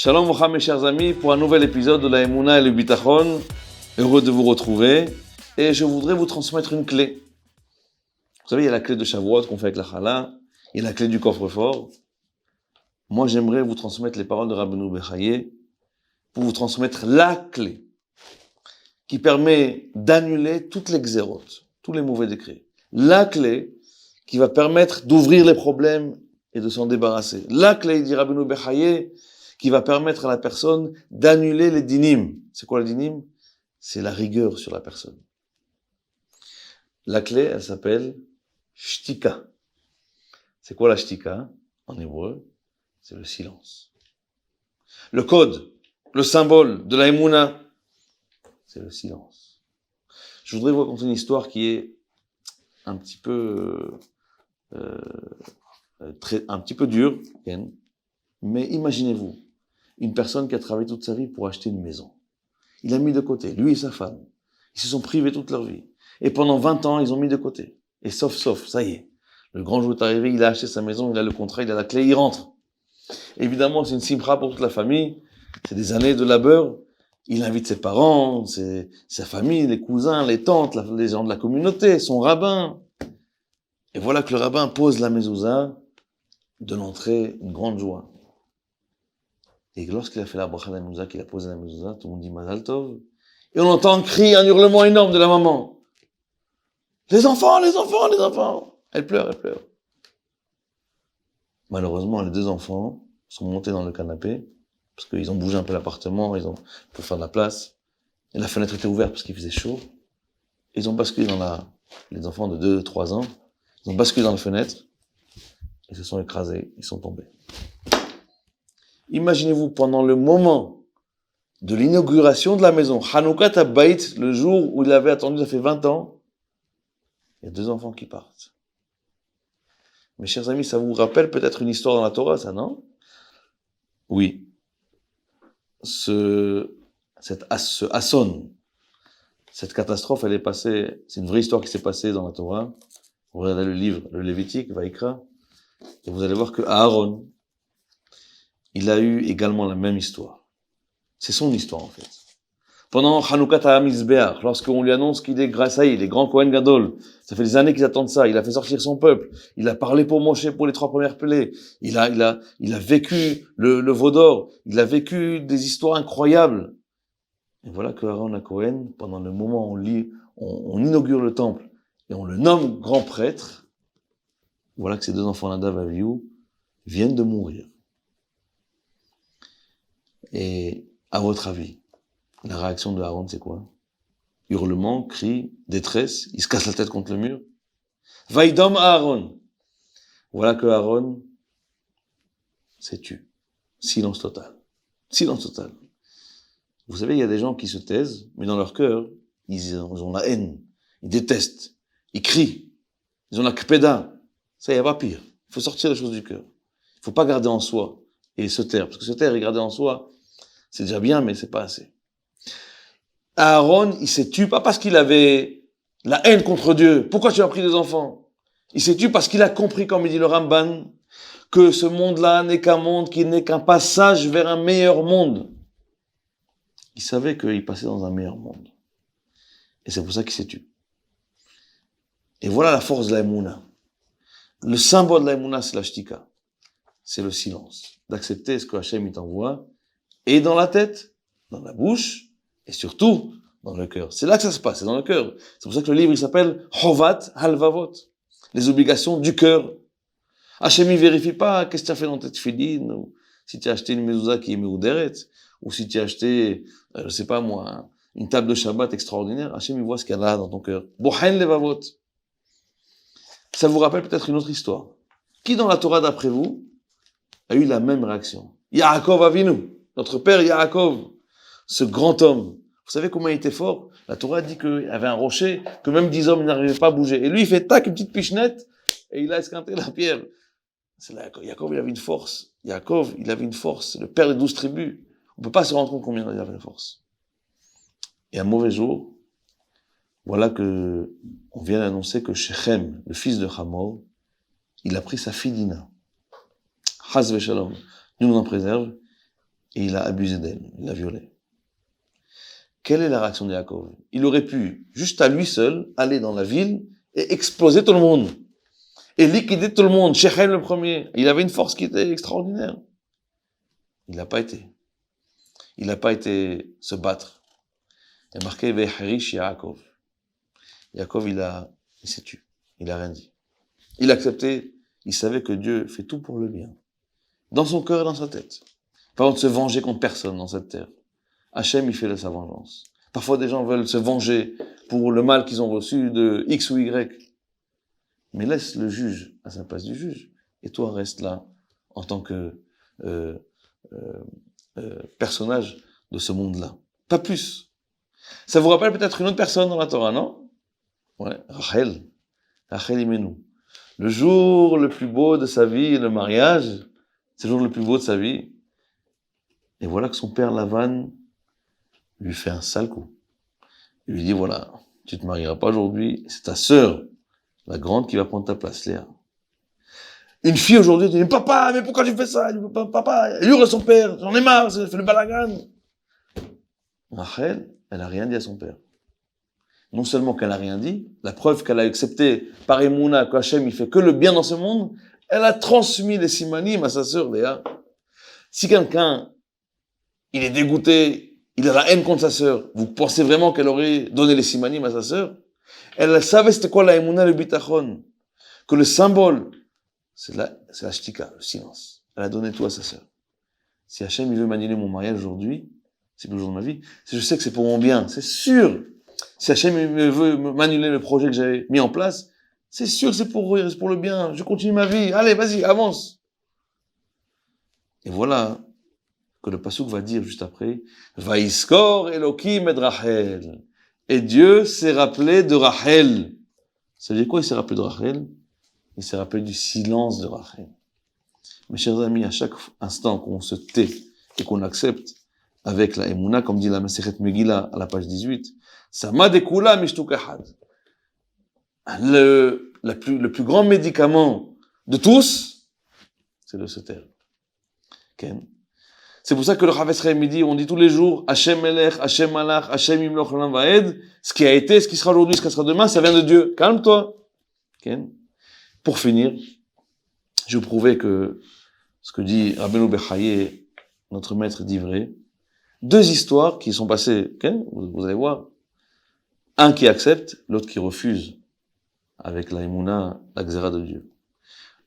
Shalom Mocha mes chers amis pour un nouvel épisode de la Emouna et le Bitachon. Heureux de vous retrouver et je voudrais vous transmettre une clé. Vous savez, il y a la clé de Shavuot qu'on fait avec la Chala, il y a la clé du coffre-fort. Moi, j'aimerais vous transmettre les paroles de Rabbeinu Bechaye pour vous transmettre la clé qui permet d'annuler toutes les xérotes, tous les mauvais décrets. La clé qui va permettre d'ouvrir les problèmes et de s'en débarrasser. La clé, dit Rabbeinu Bechaye, qui va permettre à la personne d'annuler les dinim. C'est quoi les dinim? C'est la rigueur sur la personne. La clé, elle s'appelle shtika. C'est quoi la shtika en hébreu? C'est le silence. Le code, le symbole de la Emouna, c'est le silence. Je voudrais vous raconter une histoire qui est un petit peu dure, mais imaginez-vous, une personne qui a travaillé toute sa vie pour acheter une maison. Il a mis de côté, lui et sa femme. Ils se sont privés toute leur vie. Et pendant 20 ans, ils ont mis de côté. Et sauf, ça y est. Le grand jour est arrivé, il a acheté sa maison, il a le contrat, il a la clé, il rentre. Évidemment, c'est une simcha pour toute la famille. C'est des années de labeur. Il invite ses parents, sa famille, les cousins, les tantes, les gens de la communauté, son rabbin. Et voilà que le rabbin pose la mezouza de l'entrée, une grande joie. Et lorsqu'il a fait la bracha de la mezouza, qu'il a posé la mezouza, tout le monde dit Mazal Tov. Et on entend un cri, un hurlement énorme de la maman. Les enfants! Elle pleure. Malheureusement, les deux enfants sont montés dans le canapé, parce qu'ils ont bougé un peu l'appartement, pour faire de la place. Et la fenêtre était ouverte parce qu'il faisait chaud. Ils ont basculé les enfants de 2-3 ans, ils ont basculé dans la fenêtre, ils se sont écrasés, ils sont tombés. Imaginez-vous, pendant le moment de l'inauguration de la maison, Hanoukat Habayit, le jour où il avait attendu, ça fait 20 ans, il y a 2 enfants qui partent. Mes chers amis, ça vous rappelle peut-être une histoire dans la Torah, ça, non? Oui. Ce asson, cette catastrophe, elle est passée, c'est une vraie histoire qui s'est passée dans la Torah. Vous regardez le livre, le Lévitique, Vaïkra, et vous allez voir que Aaron, il a eu également la même histoire. C'est son histoire, en fait. Pendant Hanoukat HaMizbeach, lorsqu'on lui annonce qu'il est grâce à il est grand Kohen Gadol, ça fait des années qu'ils attendent ça, il a fait sortir son peuple, il a parlé pour Moshe pour les 3 premières plaies, il a vécu le veau d'or, il a vécu des histoires incroyables. Et voilà que Aaron à Kohen, pendant le moment où on inaugure le temple et on le nomme grand prêtre, voilà que ces 2 enfants Nadav et Avihu viennent de mourir. Et à votre avis, la réaction de Aaron, c'est quoi? Hurlement, cri, détresse, il se casse la tête contre le mur. Vaïdom Aaron. Voilà que Aaron s'est tué. Silence total. Vous savez, il y a des gens qui se taisent, mais dans leur cœur, ils ont la haine, ils détestent, ils crient, ils ont la kpeda. Ça, il n'y a pas pire. Il faut sortir les choses du cœur. Il ne faut pas garder en soi et se taire. Parce que se taire et garder en soi, c'est déjà bien, mais c'est pas assez. Aaron, il s'est tué pas parce qu'il avait la haine contre Dieu. Pourquoi tu as pris 2 enfants? Il s'est tué parce qu'il a compris, comme il dit le Ramban, que ce monde-là n'est qu'un monde qui n'est qu'un passage vers un meilleur monde. Il savait qu'il passait dans un meilleur monde. Et c'est pour ça qu'il s'est tué. Et voilà la force de la Emouna. Le symbole de la Emouna, c'est la shtika. C'est le silence. D'accepter ce que Hachem il t'envoie. Et dans la tête, dans la bouche, et surtout, dans le cœur. C'est là que ça se passe, c'est dans le cœur. C'est pour ça que le livre, il s'appelle Chovat Halvavot. Les obligations du cœur. Hachem, il vérifie pas qu'est-ce que tu as fait dans tes tefilin, ou si tu as acheté une mezouza qui est meuderet, ou si tu as acheté, je sais pas moi, une table de Shabbat extraordinaire. Hachem, il voit ce qu'il y a là dans ton cœur. Bohen Levavot. Ça vous rappelle peut-être une autre histoire. Qui dans la Torah, d'après vous, a eu la même réaction? Yaakov Avinu, notre père Yaakov, ce grand homme. Vous savez comment il était fort? La Torah dit qu'il y avait un rocher, que même 10 hommes n'arrivaient pas à bouger. Et lui, il fait tac, une petite pichenette, et il a esquinté la pierre. C'est là, Yaakov, il avait une force. Yaakov, il avait une force. C'est le père des 12 tribus. On peut pas se rendre compte combien il avait de force. Et un mauvais jour, voilà que on vient d'annoncer que Shechem, le fils de Hamor, il a pris sa fille Dina. Chas v'shalom. Dieu nous en préserve. et il a abusé d'elle, il l'a violée. Quelle est la réaction de Yaakov? Il aurait pu, juste à lui seul, aller dans la ville et exploser tout le monde. Et liquider tout le monde. Shechem le premier. Il avait une force qui était extraordinaire. Il n'a pas été. Il n'a pas été se battre. Il y a marqué Veherish Yaakov. Yaakov, il s'est tué. Il a rien dit. Il a accepté. Il savait que Dieu fait tout pour le bien. Dans son cœur et dans sa tête. Pas besoin de se venger contre personne dans cette terre. Hachem, il fait de sa vengeance. Parfois, des gens veulent se venger pour le mal qu'ils ont reçu de X ou Y. Mais laisse le juge à sa place du juge. Et toi, reste là en tant que personnage de ce monde-là. Pas plus. Ça vous rappelle peut-être une autre personne dans la Torah, non? Ouais, Rachel. Rachel Imenu. Le jour le plus beau de sa vie, le mariage, c'est le jour le plus beau de sa vie. Et voilà que son père Lavan lui fait un sale coup. Il lui dit, voilà, tu te marieras pas aujourd'hui, c'est ta sœur, la grande, qui va prendre ta place, Léa. Une fille aujourd'hui dit, papa, mais pourquoi tu fais ça? Il dit, papa, elle hurle à son père, j'en ai marre, elle fait le balagan. Rachel, elle a rien dit à son père. Non seulement qu'elle a rien dit, la preuve qu'elle a accepté par Emouna qu'Hachem il fait que le bien dans ce monde, elle a transmis les simanim à sa sœur Léa. Si quelqu'un, il est dégoûté, il a la haine contre sa sœur, vous pensez vraiment qu'elle aurait donné les simanim à sa sœur? Elle savait c'était quoi la Emouna, le bitachon, que le symbole, c'est la shtika, le silence. Elle a donné tout à sa sœur. Si Hachem il veut m'annuler mon mariage aujourd'hui, c'est le jour de ma vie, je sais que c'est pour mon bien, c'est sûr. Si Hachem veut m'annuler le projet que j'avais mis en place, c'est sûr que c'est pour le bien. Je continue ma vie. Allez, vas-y, avance. Et voilà que le pasuk va dire juste après, Vaïskor Elokim et Rachel. Et Dieu s'est rappelé de Rachel. Ça veut dire quoi, il s'est rappelé de Rachel? Il s'est rappelé du silence de Rachel. Mes chers amis, à chaque instant qu'on se tait et qu'on accepte avec la Emouna, comme dit la Masechet Megillah à la page 18, Sama dekula mishtuk ahad. Le plus grand médicament de tous, c'est de se taire. Okay. C'est pour ça que le Chavetz Chaim dit, on dit tous les jours, Hachem Melech, Hachem Malach, Hachem Imloch Olam Vaed, ce qui a été, ce qui sera aujourd'hui, ce qui sera demain, ça vient de Dieu. Calme-toi. Okay. Pour finir, je vais prouver que ce que dit Rabbeinu Bechaye, notre maître, dit vrai. Deux histoires qui sont passées, okay, vous allez voir. Un qui accepte, l'autre qui refuse, avec la Emouna, la Xéra de Dieu.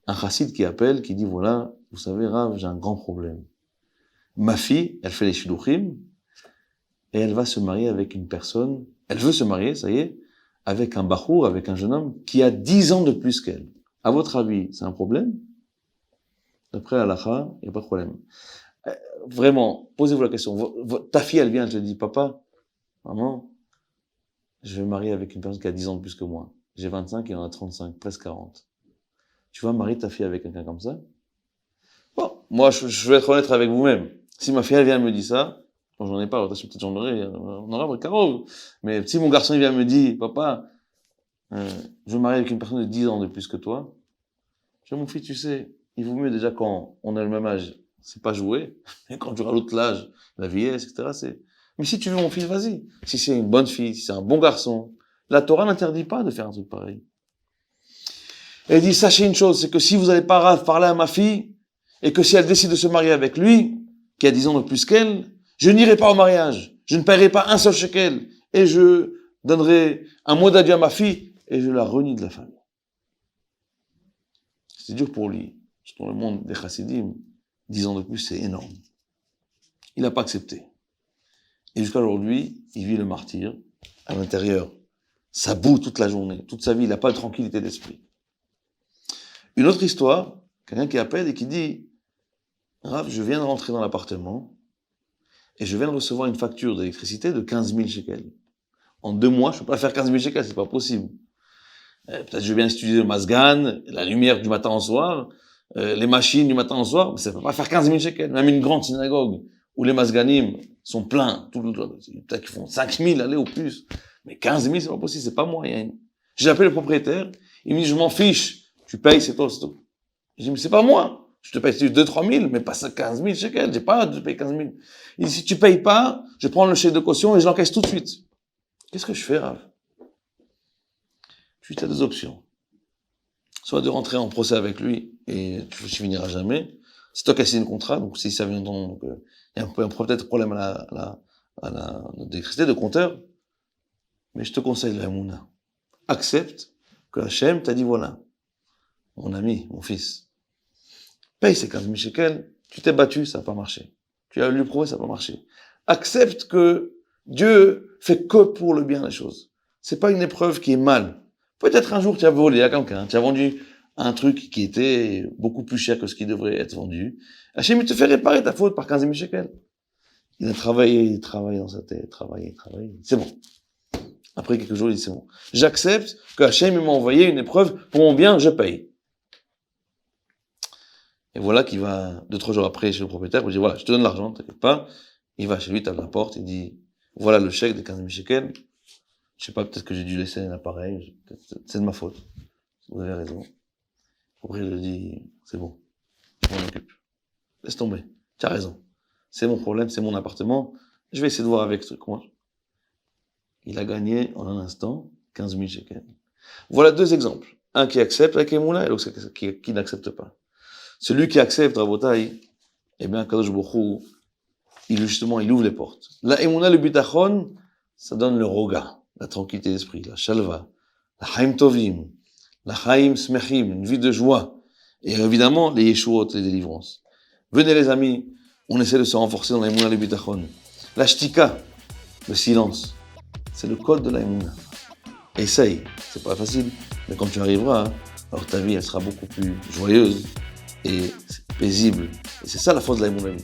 Un chassid qui appelle, qui dit, voilà, vous savez, Rav, j'ai un grand problème. Ma fille, elle fait les shidduchim, et elle va se marier avec une personne, elle veut se marier, ça y est, avec un bachour, avec un jeune homme, qui a 10 ans de plus qu'elle. À votre avis, c'est un problème? D'après l'halakha, il n'y a pas de problème. Vraiment, posez-vous la question. Ta fille, elle vient, elle te dit, papa, maman, je vais me marier avec une personne qui a 10 ans de plus que moi. J'ai 25 et il en a 35, presque 40. Tu vas marier ta fille avec quelqu'un comme ça? Bon, moi, je vais être honnête avec vous-même. Si ma fille, elle vient me dire ça, bon, j'en ai pas, peut-être j'en aurai, on aura carreau. Mais si mon garçon, il vient me dire, papa, je veux me marier avec une personne de 10 ans de plus que toi, je dis, mon fils, tu sais, il vaut mieux déjà quand on a le même âge, c'est pas jouer. Et quand tu rajoutes l'âge, la vieillesse, etc., c'est... Mais si tu veux mon fils, vas-y. Si c'est une bonne fille, si c'est un bon garçon, la Torah n'interdit pas de faire un truc pareil. Elle dit, sachez une chose, c'est que si vous n'allez pas parler à ma fille, et que si elle décide de se marier avec lui, qui a 10 ans de plus qu'elle, je n'irai pas au mariage. Je ne paierai pas un seul shekel. Et je donnerai un mot d'adieu à ma fille, et je la renie de la famille. C'est dur pour lui. Dans le monde des chassidim, 10 ans de plus, c'est énorme. Il n'a pas accepté. Et jusqu'à aujourd'hui, il vit le martyr à l'intérieur. Ça boue toute la journée, toute sa vie, il n'a pas de tranquillité d'esprit. Une autre histoire, quelqu'un qui appelle et qui dit, Rav, je viens de rentrer dans l'appartement et je viens de recevoir une facture d'électricité de 15 000 shekels. En 2 mois, je ne peux pas faire 15 000 shekels, c'est pas possible. Peut-être je viens étudier le masgan, la lumière du matin au soir, les machines du matin au soir, mais ça ne peut pas faire 15 000 shekels. Même une grande synagogue où les masganim sont pleins, peut-être qu'ils font 5 000 aller au plus, mais 15 000 c'est pas possible, c'est pas moyen. J'ai appelé le propriétaire, il me dit je m'en fiche, tu payes, c'est tout, c'est tout. Je dis mais c'est pas moi, Je te paye 2-3 000, mais pas 15 000 shekels. J'ai pas de payer 15 000. Il dit, si tu payes pas, je prends le chèque de caution et je l'encaisse tout de suite. Qu'est-ce que je fais, Rav? Tu as deux options. Soit de rentrer en procès avec lui et tu finiras jamais. C'est toi qui as signé le contrat, donc si ça vient donc, il y a peut-être un problème à la d'électricité, de compteur. Mais je te conseille la Mouna. Accepte que Hachem t'a dit voilà, mon ami, mon fils, paye ces 15 000 shekels, tu t'es battu, ça n'a pas marché. Tu as lui prouvé, ça n'a pas marché. Accepte que Dieu fait que pour le bien les choses. C'est pas une épreuve qui est mal. Peut-être un jour tu as volé à quelqu'un, tu as vendu un truc qui était beaucoup plus cher que ce qui devrait être vendu. Hachem, il te fait réparer ta faute par 15 000 shekels. Il a travaillé dans sa tête, travaillé. C'est bon. Après quelques jours, il dit c'est bon. J'accepte que Hachem m'a envoyé une épreuve pour mon bien, je paye. Et voilà qu'il va, 2-3 jours après, chez le propriétaire, il dit voilà, je te donne l'argent, t'inquiète pas. Il va chez lui, tape la porte, il dit voilà le chèque de 15 000 shekels. Je sais pas, peut-être que j'ai dû laisser l'appareil, c'est de ma faute. Vous avez raison. Le propriétaire lui dit c'est bon, je m'en occupe. Laisse tomber, tu as raison. C'est mon problème, c'est mon appartement. Je vais essayer de voir avec ce truc. Il a gagné en un instant 15 000 shekels. Voilà deux exemples. Un qui accepte avec Emouna et l'autre qui n'accepte pas. Celui qui accepte, Rabotai, eh bien, Kadosh Baruch Hu, il ouvre les portes. La Emouna, le bitachon, ça donne le roga, la tranquillité d'esprit, la shalva, la chaim tovim, la chaim smechim, une vie de joie. Et évidemment, les yeshuot, les délivrances. Venez les amis, on essaie de se renforcer dans la Emouna, le bitachon. La shtika, le silence. C'est le code de la Emouna. Essaye, c'est pas facile, mais quand tu arriveras, alors ta vie elle sera beaucoup plus joyeuse et paisible. Et c'est ça la force de la Emouna.